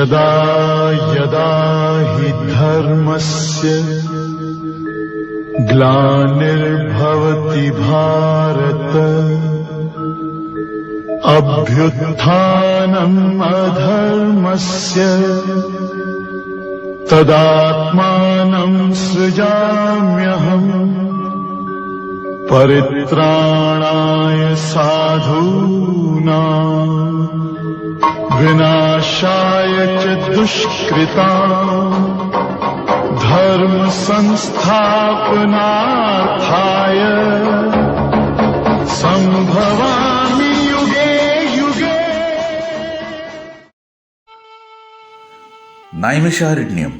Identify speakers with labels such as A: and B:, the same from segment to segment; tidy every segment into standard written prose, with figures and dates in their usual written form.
A: यदा यदा हि धर्मस्य ग्लानिर्भवति भारत अभ्युत्थानम् अधर्मस्य तदात्मानं सृजाम्यहम् परित्राणाय साधूनां विनाशाय च दुष्कृतां धर्म संस्थापनार्थाय संभवामि युगे युगे।
B: Naimisharanyam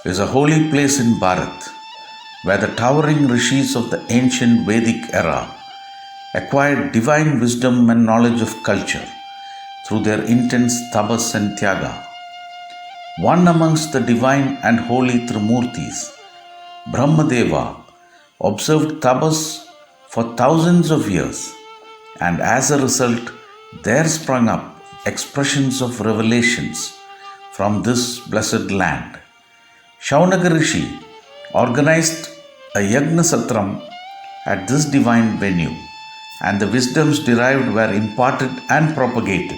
B: is a holy place in Bharat, where the towering rishis of the ancient Vedic era acquired divine wisdom and knowledge of culture through their intense tapas and tyaga. One amongst the divine and holy Trimurtis, Brahmadeva, observed tapas for thousands of years, and as a result, there sprung up expressions of revelations from this blessed land. Shaunaga Rishi organized a Yagna Satram at this divine venue, and the wisdoms derived were imparted and propagated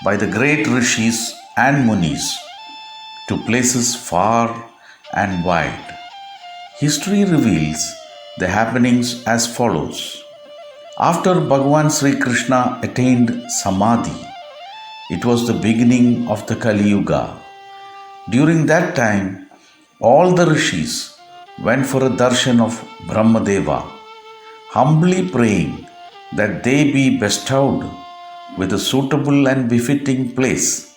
B: by the great rishis and munis to places far and wide. History reveals the happenings as follows. After Bhagavan Sri Krishna attained Samadhi, it was the beginning of the Kali Yuga. During that time, all the rishis went for a darshan of Brahmadeva, humbly praying that they be bestowed with a suitable and befitting place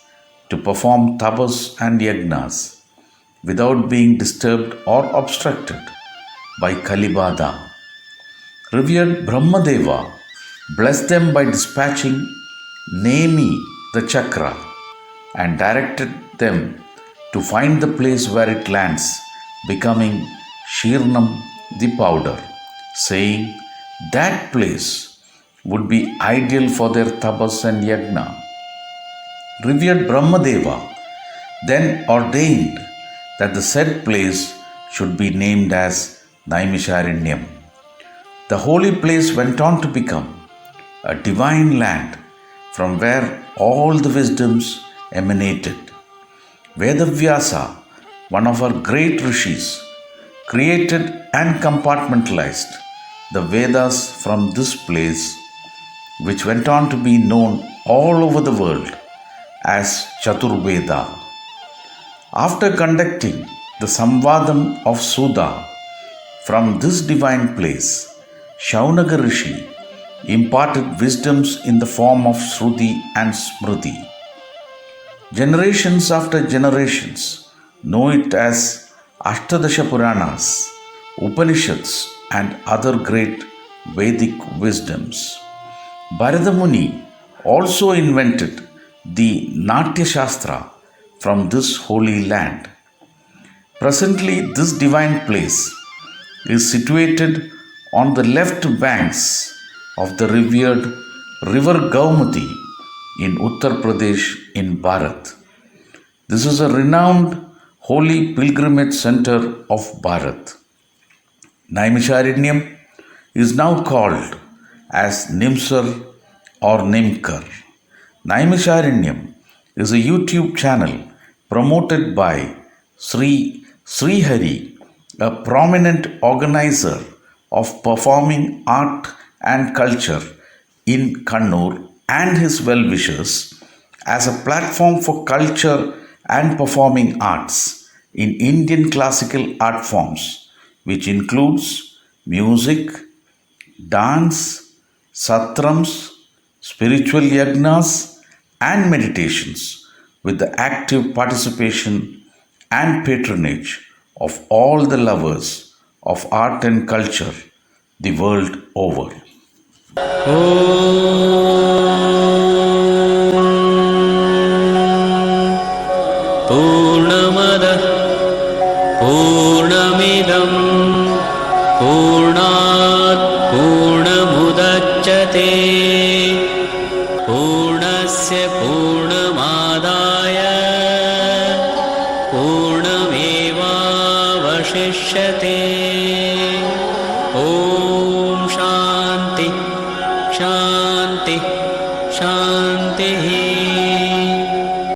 B: to perform tapas and yagnas without being disturbed or obstructed by Kalibada. Revered Brahmadeva blessed them by dispatching Nemi the chakra and directed them to find the place where it lands, becoming Shirnam the powder, saying that place would be ideal for their tapas and yagna. Revered Brahmadeva then ordained that the said place should be named as Naimisharanyam. The holy place went on to become a divine land from where all the wisdoms emanated. Vedavyasa, one of our great rishis, created and compartmentalized the Vedas from this place, which went on to be known all over the world as Chaturveda. After conducting the Samvadam of Sudha from this divine place, Shaunaga Rishi imparted wisdoms in the form of Shruti and Smriti. Generations after generations know it as Ashtadasha Puranas, Upanishads, and other great Vedic wisdoms. Bharata Muni also invented the Natya Shastra from this holy land. Presently, this divine place is situated on the left banks of the revered river Gaumati in Uttar Pradesh in Bharat. This is a renowned holy pilgrimage center of Bharat. Naimisharanyam is now called as Nimsar or Nimkar. Naimisharanyam is a YouTube channel promoted by Sri Hari, a prominent organizer of performing art and culture in Kannur, and his well-wishers, as a platform for culture and performing arts in Indian classical art forms, which includes music, dance, satrams, spiritual yagnas, and meditations, with the active participation and patronage of all the lovers of art and culture the world over.
C: Purnamada Purnamidam Purnat Purnamudachyate Purnasya Purnamadaya वशिष्यते। ॐ शान्ति शान्ति शान्तिः।